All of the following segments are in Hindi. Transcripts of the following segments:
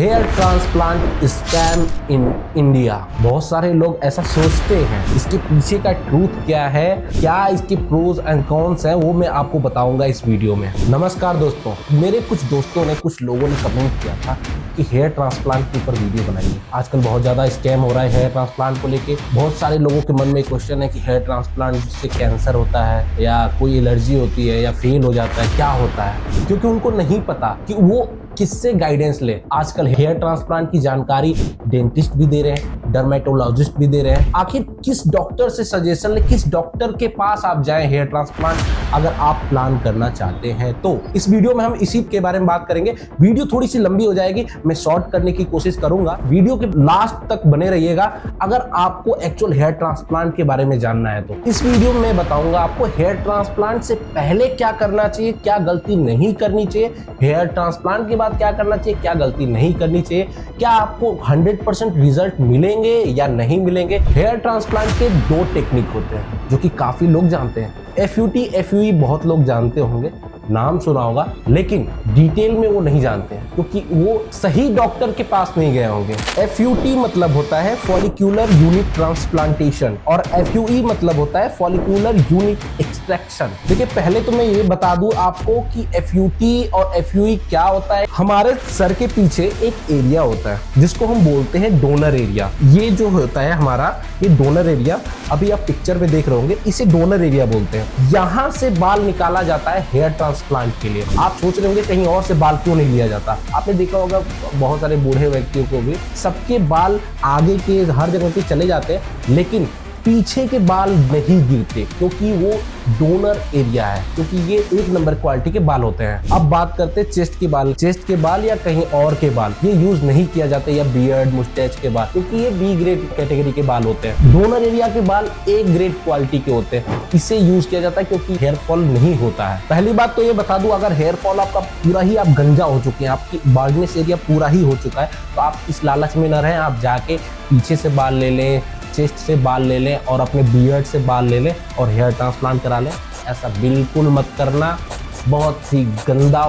Hair transplant scam in India. बहुत सारे लोग ऐसा सोचते हैं। इसके पीछे का ट्रूथ क्या है, क्या इसके प्रोज एंड कॉन्स हैं, वो मैं आपको बताऊंगा इस वीडियो में। नमस्कार दोस्तों, मेरे कुछ दोस्तों ने, कुछ लोगों ने कमेंट किया था कि हेयर ट्रांसप्लांट के ऊपर वीडियो बनाइए। आजकल बहुत ज़्यादा स्कैम हो रहा है हेयर ट्रांसप्लांट को लेके। बहुत सारे लोगों के मन में क्वेश्चन है कि हेयर ट्रांसप्लांट जिससे कैंसर होता है या कोई एलर्जी होती है या फेल हो जाता है, क्या होता है, क्योंकि उनको नहीं पता कि वो किससे गाइडेंस ले। आजकल हेयर ट्रांसप्लांट की जानकारी डेंटिस्ट भी दे रहे हैं, डर्मेटोलॉजिस्ट भी दे रहे हैं। आखिर किस डॉक्टर से सजेशन ले, किस डॉक्टर के पास आप जाएं हेयर ट्रांसप्लांट अगर आप प्लान करना चाहते हैं तो। इस वीडियो में हम इसी के बारे में बात करेंगे। वीडियो थोड़ी सी लंबी हो जाएगी, मैं शॉर्ट करने की कोशिश करूंगा। वीडियो के लास्ट तक बने रहिएगा अगर आपको एक्चुअल हेयर ट्रांसप्लांट के बारे में जानना है तो। इस वीडियो में बताऊंगा आपको हेयर ट्रांसप्लांट से पहले क्या करना चाहिए, क्या गलती नहीं करनी चाहिए, हेयर ट्रांसप्लांट के बाद क्या करना चाहिए, क्या गलती नहीं करनी चाहिए, क्या आपको 100% रिजल्ट मिलेंगे या नहीं मिलेंगे। हेयर ट्रांसप्लांट के दो टेक्निक होते हैं जो कि काफी लोग जानते हैं। FUT, FUE बहुत लोग जानते होंगे, नाम सुना होगा, लेकिन डिटेल में वो नहीं जानते हैं क्योंकि वो सही डॉक्टर के पास नहीं गए होंगे। FUT मतलब होता है फॉलिक्यूलर यूनिट ट्रांसप्लांटेशन और FUE मतलब होता है फॉलिक्यूलर यूनिट एक्सट्रैक्शन। देखिए, पहले तो मैं ये बता दूं आपको कि FUT और FUE क्या होता है। हमारे सर के पीछे एक एरिया होता है जिसको हम बोलते हैं डोनर एरिया। ये जो होता है हमारा, ये डोनर एरिया, अभी आप पिक्चर में देख रहे होंगे, इसे डोनर एरिया बोलते हैं। यहाँ से बाल निकाला जाता है हेयर ट्रांसप्लांट के लिए। आप सोच रहे होंगे कहीं और से बाल क्यों नहीं लिया जाता। आपने देखा होगा बहुत सारे बूढ़े व्यक्तियों को भी, सबके बाल आगे के हर जगह पे चले जाते हैं लेकिन पीछे के बाल नहीं गिरते क्योंकि वो डोनर एरिया है, क्योंकि ये एक नंबर क्वालिटी के बाल होते हैं। अब बात करते हैं चेस्ट के बाल। चेस्ट के बाल या कहीं और के बाल ये यूज नहीं किया जाता, या बियर्ड, मुस्टैच के बाल, क्योंकि ये B ग्रेड कैटेगरी के बाल होते हैं। डोनर एरिया के बाल A ग्रेड क्वालिटी के होते हैं, इसे यूज किया जाता है क्योंकि हेयर फॉल नहीं होता है। पहली बात तो ये बता दूं, अगर हेयर फॉल आपका पूरा ही, आप गंजा हो चुके हैं, आपकी बाल्डनेस एरिया पूरा ही हो चुका है, तो आप इस लालच में न रहें। आप जाके पीछे से बाल ले लें, चेस्ट से बाल ले लें और अपने बियर्ड से बाल ले लें और हेयर ट्रांसप्लांट करा लें। ऐसा बिल्कुल मत करना, बहुत ही गंदा,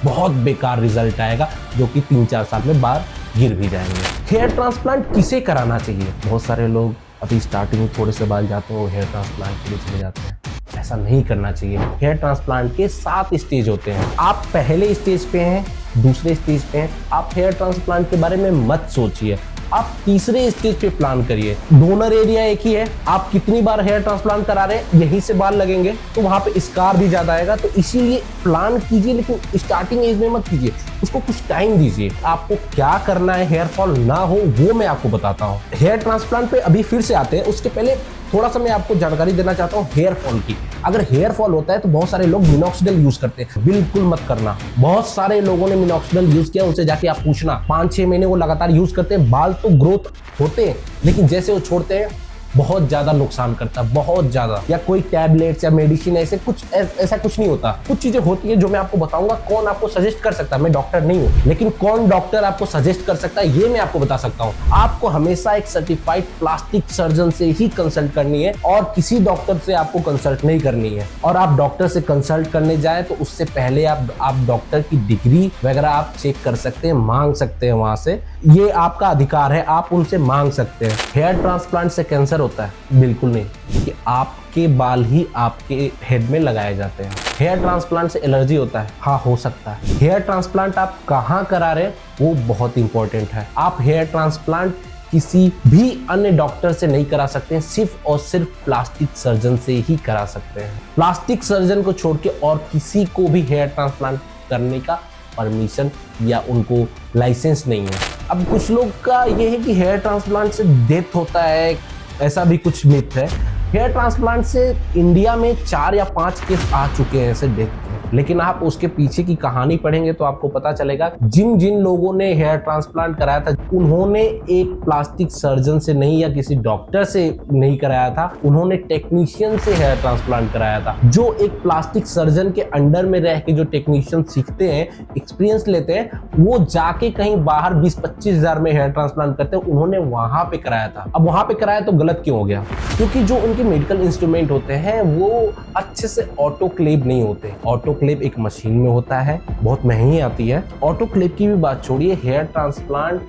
बहुत बेकार रिजल्ट आएगा जो कि 3-4 साल में बाल गिर भी जाएंगे। हेयर ट्रांसप्लांट किसे कराना चाहिए? बहुत सारे लोग अभी स्टार्टिंग में थोड़े से बाल जाते हैं, वो हेयर ट्रांसप्लांट के लिए चले जाते हैं। ऐसा नहीं करना चाहिए। हेयर ट्रांसप्लांट के 7 स्टेज होते हैं। आप पहले स्टेज पे हैं, दूसरे स्टेज पे हैं, आप हेयर ट्रांसप्लांट के बारे में मत सोचिए, आप तीसरे स्टेज पे प्लान करिए। डोनर एरिया एक ही है, आप कितनी बार हेयर ट्रांसप्लांट करा रहे हैं, यहीं से बाल लगेंगे तो वहां पे स्कार भी ज्यादा आएगा, तो इसीलिए प्लान कीजिए, लेकिन स्टार्टिंग एज में मत कीजिए, उसको कुछ टाइम दीजिए। आपको क्या करना है हेयर फॉल ना हो वो मैं आपको बताता हूँ। हेयर ट्रांसप्लांट पे अभी फिर से आते हैं, उसके पहले थोड़ा सा मैं आपको जानकारी देना चाहता हूँ हेयर फॉल की। अगर हेयर फॉल होता है तो बहुत सारे लोग मिनॉक्सिडिल यूज करते हैं, बिल्कुल मत करना। बहुत सारे लोगों ने मिनॉक्सिडिल यूज किया, उनसे जाके आप पूछना, 5-6 महीने वो लगातार यूज करते हैं, बाल तो ग्रोथ होते हैं लेकिन जैसे वो छोड़ते हैं बहुत ज्यादा नुकसान करता है, बहुत ज्यादा। या कोई टैबलेट्स या मेडिसिन ऐसा कुछ नहीं होता। कुछ चीजें होती है जो मैं आपको बताऊंगा। कौन आपको सजेस्ट कर सकता है, मैं डॉक्टर नहीं हूँ, लेकिन कौन डॉक्टर आपको सजेस्ट कर सकता है ये मैं आपको बता सकता हूँ। आपको हमेशा एक सर्टिफाइड प्लास्टिक सर्जन से ही कंसल्ट करनी है और किसी डॉक्टर से आपको कंसल्ट नहीं करनी है। और आप डॉक्टर से कंसल्ट करने जाए तो उससे पहले आप डॉक्टर की डिग्री वगैरह आप चेक कर सकते हैं, मांग सकते हैं वहां से, ये आपका अधिकार है, आप उनसे मांग सकते हैं। हेयर ट्रांसप्लांट से कैंसर होता है? बिल्कुल नहीं, कि आपके बाल ही आपके हेड में लगाए जाते हैं। हेयर ट्रांसप्लांट से एलर्जी होता है? हाँ, हो सकता है। हेयर ट्रांसप्लांट आप कहाँ करा रहे हैं वो बहुत इंपॉर्टेंट है। आप हेयर ट्रांसप्लांट किसी भी अन्य डॉक्टर से नहीं करा सकते हैं, सिर्फ और सिर्फ प्लास्टिक सर्जन से ही करा सकते हैं। प्लास्टिक सर्जन को छोड़ के और किसी को भी हेयर ट्रांसप्लांट करने का परमिशन या उनको लाइसेंस नहीं है। अब कुछ लोग का ये है कि हेयर ट्रांसप्लांट से डेथ होता है, ऐसा भी कुछ मिथ है। हेयर ट्रांसप्लांट से इंडिया में 4 या 5 केस आ चुके हैं ऐसे डेथ के, लेकिन आप उसके पीछे की कहानी पढ़ेंगे तो आपको पता चलेगा जिन जिन लोगों ने हेयर ट्रांसप्लांट कराया था उन्होंने एक प्लास्टिक सर्जन से नहीं या किसी डॉक्टर से नहीं कराया था, उन्होंने टेक्नीशियन से हेयर ट्रांसप्लांट कराया था। जो एक प्लास्टिक सर्जन के अंडर में रह के जो टेक्नीशियन सीखते हैं, एक्सपीरियंस लेते हैं, वो जाके कहीं बाहर 20-25 हजार में हेयर ट्रांसप्लांट करते हैं, उन्होंने वहां पे कराया था। अब वहां पे कराया तो गलत क्यों हो गया? क्योंकि जो उनके मेडिकल इंस्ट्रूमेंट होते हैं वो अच्छे से ऑटोक्लेव नहीं होते। ऑटोक्लेव ऑटोक्लेव एक मशीन में होता है, बहुत महंगी आती है। ऑटोक्लेव की भी बात छोड़िए, हेयर ट्रांसप्लांट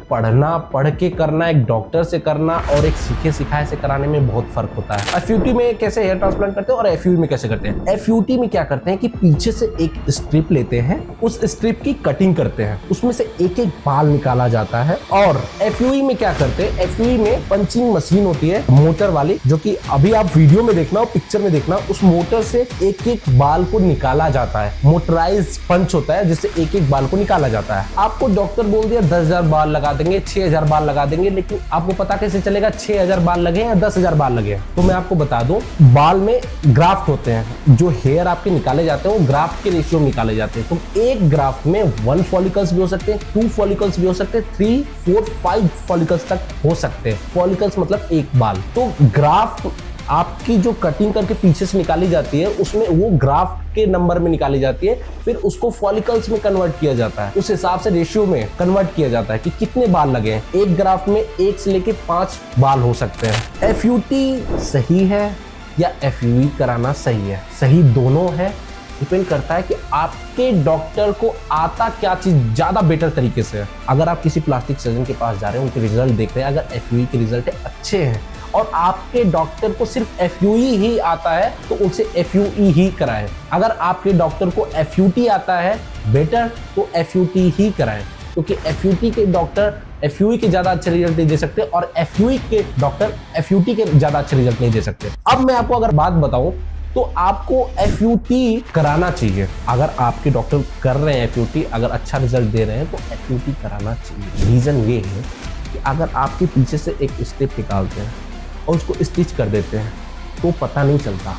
पढ़ के करना, एक डॉक्टर से करना और एक सीखे सिखाए से कराने में बहुत फर्क होता है। एफयूटी में कैसे हेयर ट्रांसप्लांट करते हैं और एफयूई में कैसे करते हैं। एफयूटी में क्या करते हैं कि पीछे से एक स्ट्रिप लेते हैं, उस स्ट्रिप की कटिंग करते हैं, उसमें से एक एक बाल निकाला जाता है। और एफयूई में क्या करते हैं, एफयूई में पंचिंग मशीन होती है मोटर वाली, जो कि अभी आप वीडियो में देखना और पिक्चर में देखना, उस मोटर से एक एक बाल को निकाला जाता है। मोटराइज पंच होता है जिससे एक एक बाल को निकाला जाता है। आपको डॉक्टर बोल दिया 10,000 बाल लगा देंगे, 6,000 बाल लगा देंगे, लेकिन आपको पता कैसे चलेगा 6,000 बाल लगे या 10,000 बाल लगे? तो मैं आपको बता दूं, बाल में ग्राफ्ट होते हैं, जो हेयर आपके निकाले जाते हैं वो ग्राफ्ट के रेशियो में निकाले जाते हैं। तो एक ग्राफ्ट में 1 फॉलिकल्स भी हो सकते हैं, 2 फॉलिकल्स भी हो सकते हैं, 3, 4, 5 फॉलिकल्स तक हो सकते हैं। फॉलिकल्स मतलब एक बाल। तो ग्राफ्ट आपकी जो कटिंग करके पीछे से निकाली जाती है, उसमें वो ग्राफ्ट के नंबर में निकाली जाती है, फिर उसको फॉलिकल्स में कन्वर्ट किया जाता है। उस हिसाब से रेशियो में कन्वर्ट किया जाता है कि कितने बाल लगे हैं। एक ग्राफ्ट में 1 से लेके 5 बाल हो सकते हैं। एफयूटी सही है या एफयूई कराना सही है? सही दोनों है, डिपेंड करता है कि आपके डॉक्टर को आता क्या चीज ज्यादा बेटर तरीके से है। अगर आप किसी प्लास्टिक सर्जन के पास जा रहे हैं, उनके रिजल्ट देख रहे हैं, अगर एफयूई के रिजल्ट अच्छे हैं और आपके डॉक्टर को सिर्फ एफयूई ही आता है, तो उनसे एफयूई ही कराएं। अगर आपके डॉक्टर को एफयूटी आता है बेटर, तो एफयूटी ही कराएं, क्योंकि एफयूटी के डॉक्टर एफयूई के ज्यादा अच्छे रिजल्ट नहीं दे सकते और एफयूई के डॉक्टर एफयूटी के ज्यादा अच्छे रिजल्ट नहीं दे सकते। अब मैं आपको अगर बात बताऊं तो आपको एफयूटी कराना चाहिए। अगर आपके डॉक्टर कर रहे हैं एफयूटी, अगर अच्छा रिजल्ट दे रहे हैं, तो एफयूटी कराना चाहिए। रीजन ये है कि अगर आपके पीछे से एक स्टेप निकालते हैं और उसको स्टिच कर देते हैं तो पता नहीं चलता।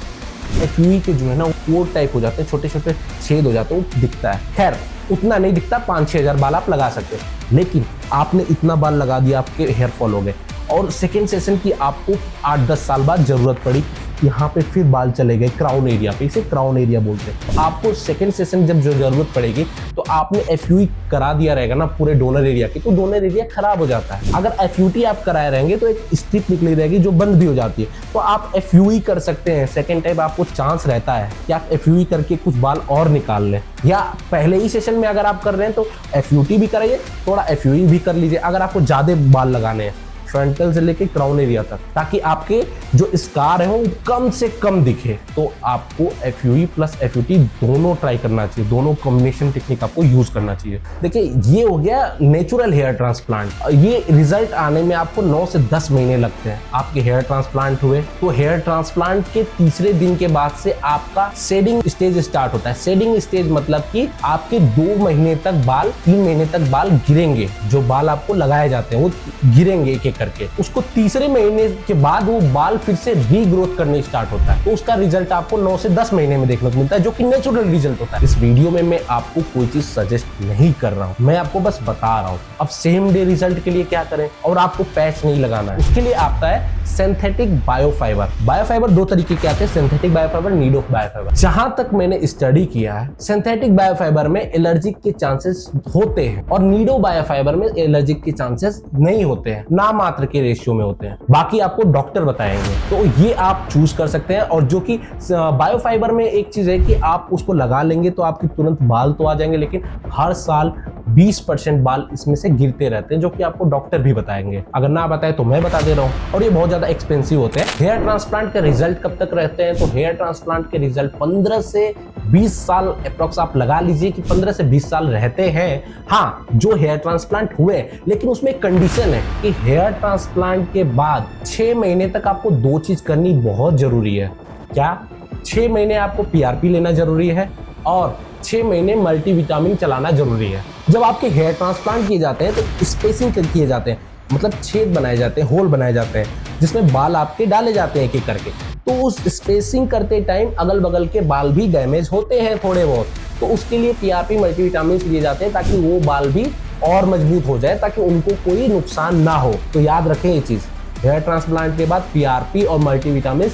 एफयूई के जो है ना वो टाइप हो जाते हैं, छोटे छोटे छेद हो जाते हैं, वो दिखता है। खैर उतना नहीं दिखता, 5-6 हज़ार बाल आप लगा सकते हैं, लेकिन आपने इतना बाल लगा दिया, आपके हेयर फॉल हो गए और सेकेंड सेशन की आपको 8-10 साल बाद जरूरत पड़ी, यहाँ पे फिर बाल चले गए क्राउन एरिया पे, इसे क्राउन एरिया बोलते हैं। तो आपको सेकंड सेशन जब जो जरूरत पड़ेगी, तो आपने एफयूई करा दिया रहेगा ना पूरे डोनर एरिया की, तो डोनर एरिया खराब हो जाता है। अगर एफयूटी आप कराए रहेंगे तो एक स्ट्रिप निकली रहेगी जो बंद भी हो जाती है, तो आप एफयूई कर सकते हैं। सेकेंड टाइम आपको चांस रहता है कि आप एफयूई करके कुछ बाल और निकाल लें, या पहले ही सेशन में अगर आप कर रहे हैं तो एफयूटी भी कराइए, थोड़ा एफयूई भी कर लीजिए अगर आपको ज्यादा बाल लगाने हैं, फ्रंटल से लेके क्राउन एरिया तक, ताकि आपके जो स्कार है वो कम से कम दिखे। तो आपको एफयूई प्लस एफयूटी दोनों ट्राई करना चाहिए, दोनों कॉम्बिनेशन टेक्निक आपको यूज करना चाहिए। देखिए ये हो गया नेचुरल हेयर ट्रांसप्लांट। ये रिजल्ट आने में आपको 9 से 10 महीने लगते हैं। आपके हेयर ट्रांसप्लांट हुए तो हेयर ट्रांसप्लांट के तीसरे दिन के बाद से आपका शेडिंग स्टेज स्टार्ट होता है। शेडिंग स्टेज मतलब कि आपके 2 महीने तक बाल, 3 महीने तक बाल गिरेंगे, जो बाल आपको लगाए जाते हैं वो गिरेंगे एक एक करके। उसको तीसरे महीने के बाद वो बाल फिर से रीग्रोथ करने स्टार्ट होता है, तो उसका रिजल्ट आपको 9 से 10 महीने में देखने को मिलता है, जो कि नेचुरल रिजल्ट होता है। इस वीडियो में मैं आपको कोई चीज सजेस्ट नहीं कर रहा हूँ, मैं आपको बस बता रहा हूँ। अब सेम डे रिजल्ट के लिए क्या करें, और आपको पैच नहीं लगाना है, उसके लिए आता है सिंथेटिक बायोफाइबर। बायोफाइबर 2 तरीके के आते हैं, सिंथेटिक बायोफाइबर, नीड ऑफ बायोफाइबर। जहां तक मैंने स्टडी किया है, सिंथेटिक बायोफाइबर में एलर्जिक के चांसेस होते हैं और नीडो बायोफाइबर में एलर्जिक के चांसेस नहीं होते हैं, ना मात्र के रेशियो में होते हैं। बाकी आपको डॉक्टर बताएंगे, तो ये आप चूज कर सकते हैं। और जो कि बायोफाइबर में एक चीज है कि आप उसको लगा लेंगे तो आपके तुरंत बाल तो आ जाएंगे, लेकिन हर साल 20% बाल इसमें से गिरते रहते हैं, जो कि आपको डॉक्टर भी बताएंगे। अगर ना बताए तो मैं बता दे रहा हूँ, और ये बहुत ज्यादा एक्सपेंसिव होते हैं। हेयर ट्रांसप्लांट के रिजल्ट कब तक रहते हैं, तो हेयर ट्रांसप्लांट के रिजल्ट 15 से 20 साल अप्रोक्स आप लगा लीजिए कि 15 से 20 साल रहते हैं। हाँ, जो हेयर ट्रांसप्लांट हुए, लेकिन उसमें एक कंडीशन है कि हेयर ट्रांसप्लांट के बाद 6 महीने तक आपको 2 चीज करनी बहुत जरूरी है। क्या? 6 महीने आपको पीआरपी लेना जरूरी है और 6 महीने मल्टीविटामिन चलाना जरूरी है। जब आपके हेयर ट्रांसप्लांट किए जाते हैं तो स्पेसिंग किए जाते हैं, मतलब छेद बनाए जाते हैं, होल बनाए जाते हैं, जिसमें बाल आपके डाले जाते हैं एक एक करके। तो उस स्पेसिंग करते टाइम अगल बगल के बाल भी डैमेज होते हैं थोड़े बहुत, तो उसके लिए पीआरपी मल्टीविटामिन लिए जाते हैं, ताकि वो बाल भी और मजबूत हो जाए, ताकि उनको कोई नुकसान ना हो। तो याद रखें ये चीज, हेयर ट्रांसप्लांट के बाद पीआरपी और मल्टीविटामिन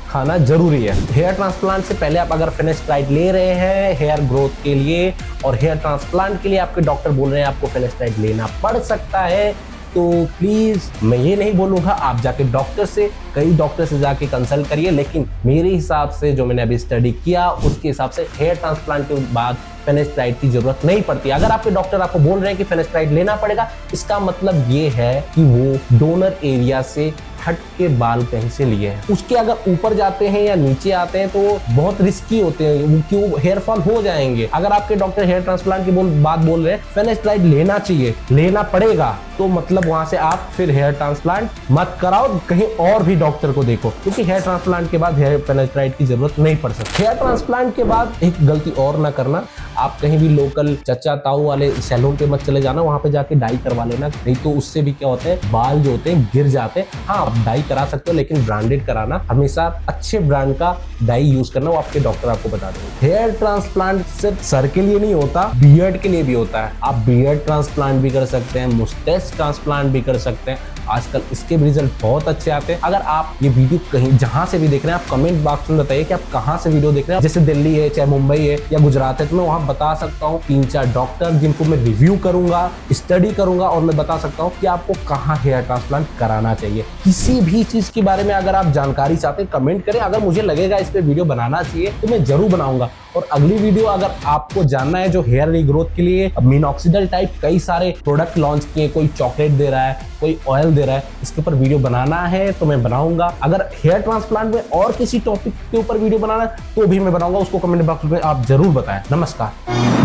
खाना जरूरी है। हेयर ट्रांसप्लांट से पहले आप अगर फिनेस्ट्राइड ले रहे हैं हेयर ग्रोथ के लिए, और हेयर ट्रांसप्लांट के लिए आपके डॉक्टर बोल रहे हैं आपको फिनेस्ट्राइड लेना पड़ सकता है, तो प्लीज मैं ये नहीं बोलूंगा आप जाके डॉक्टर से, कई डॉक्टर से जाके कंसल्ट करिए, लेकिन मेरे हिसाब से जो मैंने अभी स्टडी किया उसके हिसाब से हेयर ट्रांसप्लांट के बाद फेनेस्ट्राइड की जरूरत नहीं पड़ती। अगर आपके डॉक्टर आपको बोल रहे हैं कि फेनेस्ट्राइड लेना पड़ेगा, इसका मतलब ये है कि वो डोनर एरिया से हट के बाल कहीं से लिए हैं। उसके अगर ऊपर जाते हैं या नीचे आते हैं तो वो बहुत रिस्की होते हैं, क्यों हेयर फॉल हो जाएंगे। अगर आपके डॉक्टर हेयर ट्रांसप्लांट की बात बोल रहे हैं फेनेस्ट्राइड लेना चाहिए, लेना पड़ेगा, तो मतलब वहां से आप फिर हेयर ट्रांसप्लांट मत कराओ, कहीं और भी डॉक्टर को देखो, क्योंकि हेयर ट्रांसप्लांट के बाद हेयर फेनेस्ट्राइड की जरूरत नहीं पड़ सकती। हेयर ट्रांसप्लांट के बाद एक गलती और ना करना, आप कहीं भी लोकल चचा ताऊ वाले सैलून पे मत चले जाना, वहां पे जाके डाई करवा लेना, नहीं तो उससे भी क्या होता है बाल जो होते हैं गिर जाते हैं। हाँ आप डाई करा सकते हो, लेकिन ब्रांडेड कराना, हमेशा अच्छे ब्रांड का डाई यूज करना, वो आपके डॉक्टर आपको बता देंगे। हेयर ट्रांसप्लांट सिर्फ सर के लिए नहीं होता, बियर्ड के लिए भी होता है। आप बियर्ड ट्रांसप्लांट भी कर सकते हैं, मुस्टैच ट्रांसप्लांट भी कर सकते हैं, आजकल इसके भी रिजल्ट बहुत अच्छे आते हैं। अगर आप ये वीडियो कहीं जहां से भी देख रहे हैं, आप कमेंट बॉक्स में बताइए कि आप कहां से वीडियो देख रहे हैं, जैसे दिल्ली है, चाहे मुंबई है या गुजरात है, तो मैं वहां बता सकता हूँ 3-4 डॉक्टर जिनको मैं रिव्यू करूंगा, स्टडी करूंगा, और मैं बता सकता हूँ कि आपको कहाँ हेयर ट्रांसप्लांट कराना चाहिए। किसी भी चीज के बारे में अगर आप जानकारी चाहते हैं कमेंट करें, अगर मुझे लगेगा इस पे वीडियो बनाना चाहिए तो मैं जरूर बनाऊंगा। और अगली वीडियो अगर आपको जानना है जो हेयर रीग्रोथ के लिए मिनॉक्सिडिल टाइप कई सारे प्रोडक्ट लॉन्च किए, कोई चॉकलेट दे रहा है, कोई ऑयल दे रहा है, इसके ऊपर वीडियो बनाना है तो मैं बनाऊंगा। अगर हेयर ट्रांसप्लांट में और किसी टॉपिक के ऊपर वीडियो बनाना है तो भी मैं बनाऊंगा, उसको कमेंट बॉक्स में आप जरूर बताएं। नमस्कार।